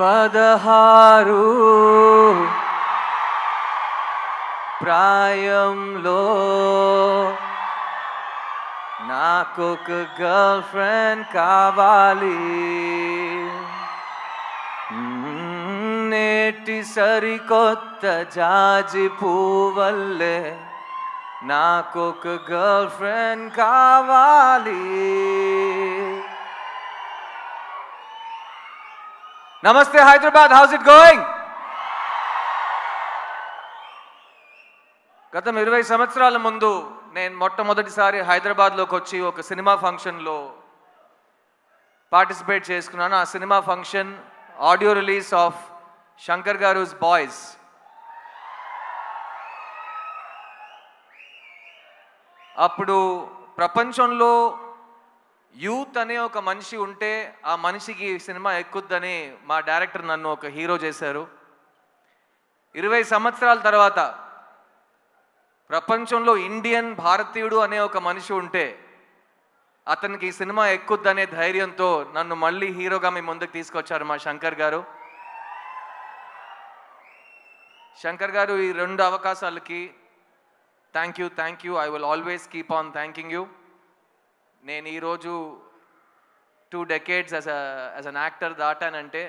16 ప్రాయంలో నాకొక girl friend కావాలి. నేటి సరికొత్త జాజి పువ్వల్లే నాకొక గర్ల్ ఫ్రెండ్ కావాలి. నమస్తే హైదరాబాద్, హౌస్ ఇట్ గోయింగ్? గత 20 సంవత్సరాల ముందు నేను మొట్టమొదటిసారి హైదరాబాద్లోకి వచ్చి ఒక సినిమా ఫంక్షన్లో పార్టిసిపేట్ చేసుకున్నాను. ఆ cinema function audio release of Shankar గారు's బాయ్స్. అప్పుడు ప్రపంచంలో యూత్ అనే ఒక మనిషి ఉంటే ఆ మనిషికి సినిమా ఎక్కుద్దని మా డైరెక్టర్ నన్ను ఒక హీరో చేశారు. 20 సంవత్సరాల తర్వాత ప్రపంచంలో ఇండియన్ భారతీయుడు అనే ఒక మనిషి ఉంటే అతనికి ఈ సినిమా ఎక్కుద్దనే ధైర్యంతో నన్ను మళ్ళీ హీరోగా మీ ముందుకు తీసుకొచ్చారు మా శంకర్ గారు. శంకర్ గారు, ఈ 2 అవకాశాలకి thank you. I will always keep on thanking you. నేను ఈరోజు 2 decades యాజ్ అన్ యాక్టర్ దాటానంటే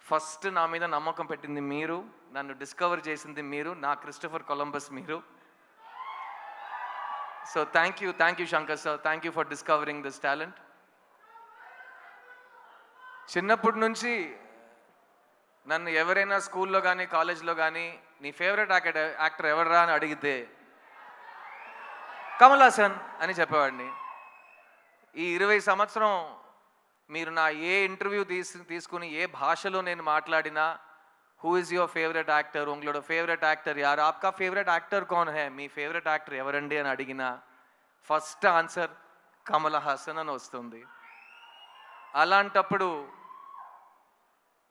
ఫస్ట్ నా మీద నమ్మకం పెట్టింది మీరు, నన్ను డిస్కవర్ చేసింది మీరు, నా క్రిస్టోఫర్ కొలంబస్ మీరు. So thank you Shankar sir, thank you for discovering this talent. చిన్నప్పటి నుంచి నన్ను ఎవరైనా స్కూల్లో కానీ కాలేజ్లో కానీ నీ ఫేవరెట్ యాక్టర్ ఎవడరా అని అడిగితే కమల్ హాసన్ అని చెప్పేవాడిని. ఈ 20 సంవత్సరం మీరు నా ఏ ఇంటర్వ్యూ తీసుకుని ఏ భాషలో నేను మాట్లాడినా who is your favourite actor, ఉంగళోడ ఫేవరెట్ యాక్టర్ యార్, ఆప్కా ఫేవరెట్ యాక్టర్ కౌన్ హై, మీ ఫేవరెట్ యాక్టర్ ఎవరండి అని అడిగినా ఫస్ట్ ఆన్సర్ కమల్ హాసన్ అని వస్తుంది. అలాంటప్పుడు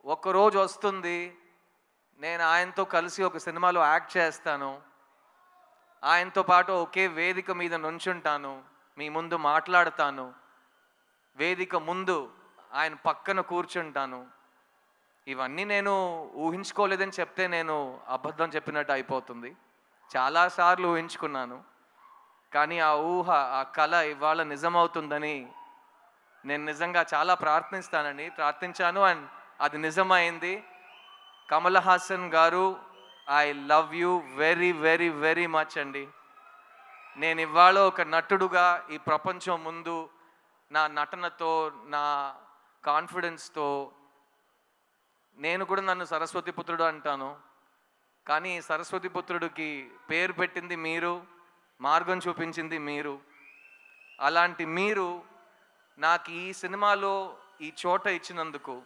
ఒకరోజు వస్తుంది, నేను ఆయనతో కలిసి ఒక సినిమాలో యాక్ట్ చేస్తాను, ఆయనతో పాటు ఒకే వేదిక మీద నుంచుంటాను, మీ ముందు మాట్లాడతాను, వేదిక ముందు ఆయన పక్కన కూర్చుంటాను. ఇవన్నీ నేను ఊహించుకోలేదని చెప్తే నేను అబద్ధం చెప్పినట్టు అయిపోతుంది. చాలాసార్లు ఊహించుకున్నాను, కానీ ఆ ఊహ, ఆ కళ ఇవాళ నిజమవుతుందని నేను నిజంగా చాలా ప్రార్థించాను అండ్ అది నిజమైంది. కమల్ హాసన్ గారు, I love you very very very much అండి. నేను ఇవాళ ఒక నటుడుగా ఈ ప్రపంచం ముందు నా నటనతో, నా కాన్ఫిడెన్స్తో, నేను కూడా నన్ను సరస్వతి పుత్రుడు అంటాను, కానీ సరస్వతి పుత్రుడికి పేరు పెట్టింది మీరు, మార్గం చూపించింది మీరు. అలాంటి మీరు నాకు ఈ సినిమాలో ఈ చోట ఇచ్చినందుకు,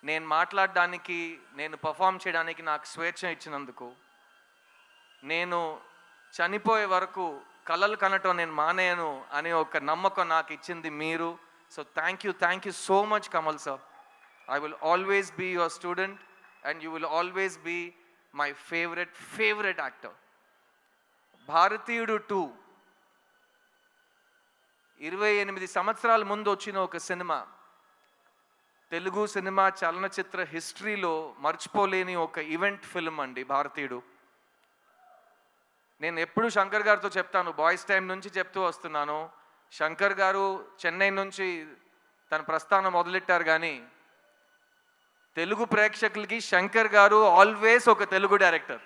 నేను మాట్లాడడానికి, నేను పర్ఫామ్ చేయడానికి నాకు స్వేచ్ఛ ఇచ్చినందుకు, నేను చనిపోయే వరకు కలలు కనటం నేను మానేయను అనే ఒక నమ్మకం నాకు ఇచ్చింది మీరు. So thank you so much Kamal sir. I will always be your student and you will always be my favourite actor. Bharateeyudu 2 28 సంవత్సరాల ముందు వచ్చిన ఒక సినిమా, తెలుగు సినిమా చలనచిత్ర హిస్టరీలో మర్చిపోలేని ఒక ఈవెంట్ ఫిల్మ్ అండి భారతీయుడు. నేను ఎప్పుడు శంకర్ గారితో చెప్తాను, బాయ్స్ టైం నుంచి చెప్తూ వస్తున్నాను, శంకర్ గారు చెన్నై నుంచి తన ప్రస్థానం మొదలెట్టారు, కానీ తెలుగు ప్రేక్షకులకి శంకర్ గారు ఆల్వేస్ ఒక తెలుగు డైరెక్టర్.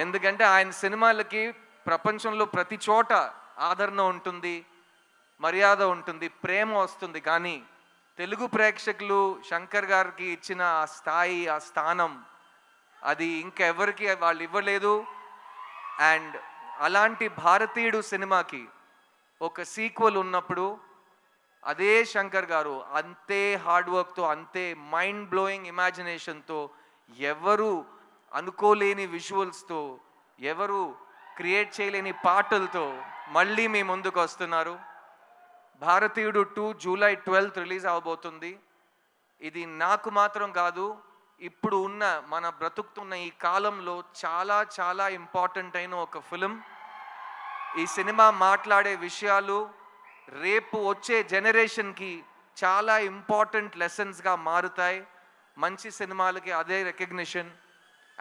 ఎందుకంటే ఆయన సినిమాలకి ప్రపంచంలో ప్రతి చోట ఆదరణ ఉంటుంది, మర్యాద ఉంటుంది, ప్రేమ వస్తుంది, కానీ తెలుగు ప్రేక్షకులు శంకర్ గారికి ఇచ్చిన ఆ స్థాయి, ఆ స్థానం అది ఇంకెవరికి వాళ్ళు ఇవ్వలేదు. అండ్ అలాంటి భారతీయుడు సినిమాకి ఒక సీక్వెల్ ఉన్నప్పుడు అదే శంకర్ గారు అంతే హార్డ్ వర్క్తో, అంతే మైండ్ బ్లోయింగ్ ఇమాజినేషన్తో, ఎవరు అనుకోలేని విజువల్స్తో, ఎవరు క్రియేట్ చేయలేని పాటలతో మళ్ళీ మీ ముందుకు వస్తున్నారు. భారతీయుడు 2 July 12th రిలీజ్ అవబోతుంది. ఇది నాకు మాత్రం కాదు, ఇప్పుడు ఉన్న మన బ్రతుకుతున్న ఈ కాలంలో చాలా చాలా ఇంపార్టెంట్ అయిన ఒక ఫిలిం. ఈ సినిమా మాట్లాడే విషయాలు రేపు వచ్చే జనరేషన్కి చాలా ఇంపార్టెంట్ లెసన్స్గా మారుతాయి. మంచి సినిమాలకి అదే రికగ్నిషన్.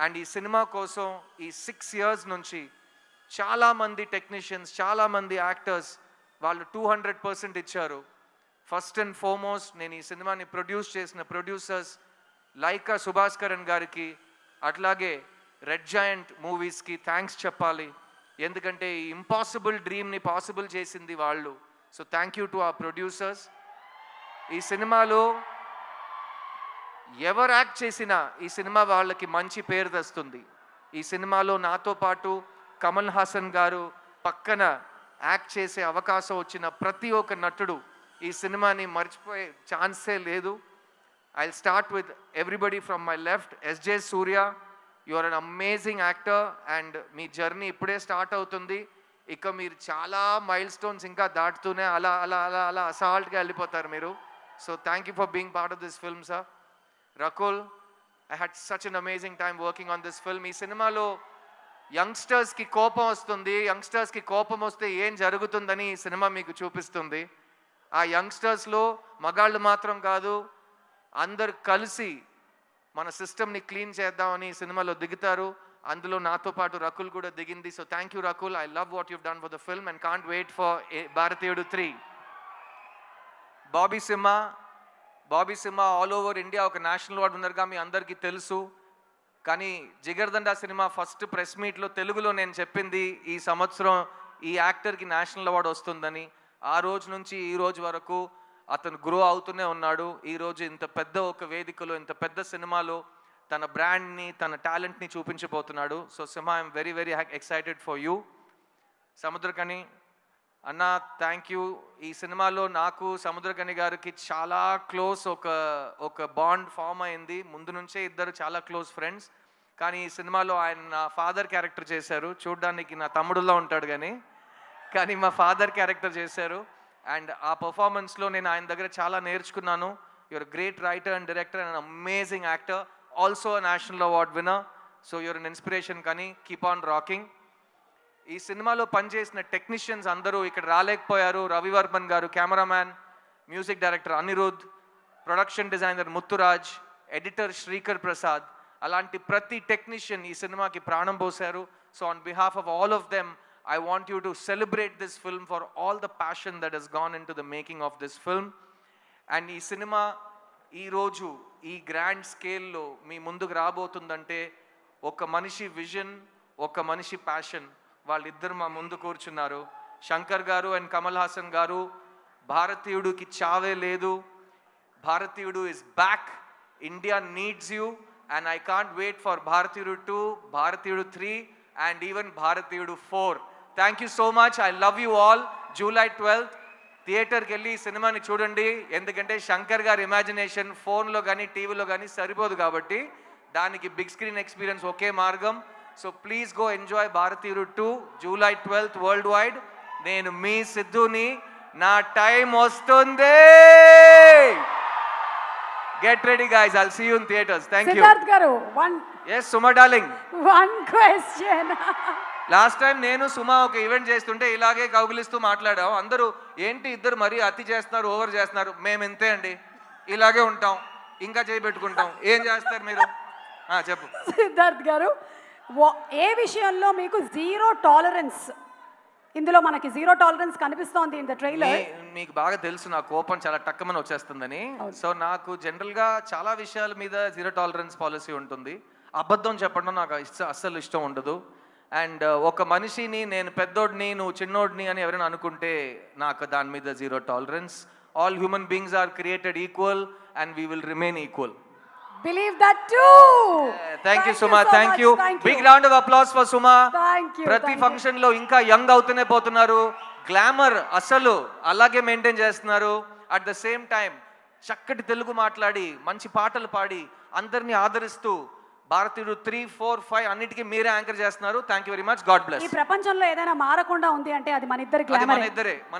అండ్ ఈ సినిమా కోసం ఈ 6 years నుంచి చాలామంది టెక్నీషియన్స్, చాలామంది యాక్టర్స్ వాళ్ళు 200% ఇచ్చారు. ఫస్ట్ అండ్ ఫార్మోస్ట్ నేను ఈ సినిమాని ప్రొడ్యూస్ చేసిన ప్రొడ్యూసర్స్ లైకా సుభాస్కరన్ గారికి, అట్లాగే రెడ్ జాయింట్ మూవీస్కి థ్యాంక్స్ చెప్పాలి. ఎందుకంటే ఈ ఇంపాసిబుల్ డ్రీమ్ని పాసిబుల్ చేసింది వాళ్ళు. సో థ్యాంక్ యూ టు ఆ ప్రొడ్యూసర్స్. ఈ సినిమాలో ఎవరు యాక్ట్ చేసినా ఈ సినిమా వాళ్ళకి మంచి పేరు తెస్తుంది. ఈ సినిమాలో నాతో పాటు కమల్ హాసన్ గారు పక్కన యాక్ట్ చేసే అవకాశం వచ్చిన ప్రతి ఒక్క నటుడు ఈ సినిమాని మర్చిపోయే ఛాన్సే లేదు. I start with everybody from my left. SJ Surya, you are an amazing actor and మీ జర్నీ ఇప్పుడే స్టార్ట్ అవుతుంది. ఇక మీరు చాలా మైల్ స్టోన్స్ ఇంకా దాటుతూనే అలా అలా అలా అలా అసాల్ట్గా వెళ్ళిపోతారు మీరు. So thank you for being part of this film sir. Rakul, I had such an amazing time working on this film. ఈ సినిమాలో యంగ్స్టర్స్కి కోపం వస్తుంది, యంగ్స్టర్స్కి కోపం వస్తే ఏం జరుగుతుందని ఈ సినిమా మీకు చూపిస్తుంది. ఆ యంగ్స్టర్స్లో మగాళ్ళు మాత్రం కాదు, అందరు కలిసి మన సిస్టమ్ని క్లీన్ చేద్దామని ఈ సినిమాలో దిగుతారు. అందులో నాతో పాటు రకుల్ కూడా దిగింది. So thank you Rakul. I love what you've done for the film and can't wait for Bharateeyudu 3. Bobby Simha all over India ఒక నేషనల్ అవార్డు విన్నర్గా మీ అందరికీ తెలుసు. కానీ జిగర్దండా సినిమా ఫస్ట్ ప్రెస్ మీట్లో తెలుగులో నేను చెప్పింది ఈ సంవత్సరం ఈ యాక్టర్కి నేషనల్ అవార్డు వస్తుందని. ఆ రోజు నుంచి ఈ రోజు వరకు అతను గ్రో అవుతూనే ఉన్నాడు. ఈరోజు ఇంత పెద్ద ఒక వేదికలో, ఇంత పెద్ద సినిమాలో తన బ్రాండ్ని, తన టాలెంట్ని చూపించబోతున్నాడు. So Simha, I'm very very excited for you. Samuthirakani అన్న, థ్యాంక్ యూ. ఈ సినిమాలో నాకు సముద్రకని గారికి చాలా క్లోజ్ ఒక బాండ్ ఫామ్ అయింది. ముందు నుంచే ఇద్దరు చాలా క్లోజ్ ఫ్రెండ్స్. కానీ ఈ సినిమాలో ఆయన నా ఫాదర్ క్యారెక్టర్ చేశారు. చూడ్డానికి నా తమ్ముడులా ఉంటాడు కానీ మా ఫాదర్ క్యారెక్టర్ చేశారు. అండ్ ఆ పర్ఫార్మెన్స్లో నేను ఆయన దగ్గర చాలా నేర్చుకున్నాను. You're great writer and director and amazing actor, also national award winner. So you're an inspiration. కానీ కీప్ ఆన్ రాకింగ్. ఈ సినిమాలో పనిచేసిన టెక్నీషియన్స్ అందరూ ఇక్కడ రాలేకపోయారు. Ravivarman garu cameraman, music director Anirudh, production designer Muthuraj, editor Sreekar Prasad, అలాంటి ప్రతి టెక్నీషియన్ ఈ సినిమాకి ప్రాణం పోశారు. So on behalf of all of them, I want you to celebrate this film for all the passion that has gone into the making of this film. And ఈ cinema ఈరోజు ఈ grand స్కేల్లో మీ ముందుకు రాబోతుందంటే ఒక మనిషి విజన్, ఒక మనిషి passion, వాళ్ళిద్దరు మా ముందు కూర్చున్నారు. శంకర్ గారు అండ్ కమల్ హాసన్ గారు. భారతీయుడికి చావే లేదు. భారతీయుడు is back. India needs you and I can't wait for భారతీయుడు 2, భారతీయుడు 3 and even భారతీయుడు 4. Thank you so much. I love you all. July 12th థియేటర్కి వెళ్ళి ఈ సినిమాని చూడండి. ఎందుకంటే శంకర్ గారి ఇమాజినేషన్ ఫోన్లో కానీ టీవీలో కానీ సరిపోదు కాబట్టి దానికి బిగ్ స్క్రీన్ ఎక్స్పీరియన్స్ ఒకే మార్గం. సో ప్లీజ్ గో ఎంజాయ్ భారతీయుడు 2, July 12th వరల్డ్ వైడ్. నేను మీ సిద్ధుని. నా టైం వస్తుంది. Get ready guys. I'll see you in theatres. Thank you. Siddharth garu, yes Suma darling, one question. Last time నేను సుమా ఒక ఈవెంట్ చేస్తుంటే ఇలాగే కౌగిలిస్తూ మాట్లాడాం. అందరూ ఏంటి ఇద్దరు మరీ అతి చేస్తున్నారు, ఓవర్ చేస్తున్నారు. మేము ఇంతే అండి, ఇలాగే ఉంటాం, ఇంకా చేయబెట్టుకుంటాం. ఏం చేస్తారు మీరు? చెప్పు సిద్ధార్థ్ గారు, ఏ విషయంలో మీకు జీరో టాలరెన్స్? ఇందులో మనకి జీరో టాలరెన్స్ కనిపిస్తోంది ఇన్ ద ట్రైలర్. మీకు బాగా తెలుసు నా కోపం చాలా టక్కమని వచ్చేస్తుందని. సో నాకు జనరల్గా చాలా విషయాల మీద జీరో టాలరెన్స్ పాలసీ ఉంటుంది. అబద్ధం చెప్పడం నాకు అస్సలు ఇష్టం ఉండదు. అండ్ ఒక మనిషిని నేను పెద్దోడిని నువ్వు చిన్నోడిని అని ఎవరైనా అనుకుంటే నాకు దాని మీద zero tolerance. All human beings are created equal and we will remain equal. Believe that too. Thank you Suma. Thank you. Big round of applause for Suma. Thank you. ప్రతి ఫంక్షన్ లో ఇంకా యంగ్ అవుతూనే పోతున్నారు. Glamour అసలు అలాగే maintain చేస్తున్నారు. At the same time చక్కటి తెలుగు మాట్లాడి మంచి పాటలు పాడి అందరినీ ఆదరిస్తూ భారతీయుడు 3, 4, 5 అన్నిటికీ మీరే యాంకర్ చేస్తున్నారు. Thank you very much. God bless. ఈ ప్రపంచంలో ఏదైనా మారకుండా ఉంది అంటే అది మన ఇద్దరి గ్లామర్. మన ఇద్దరే.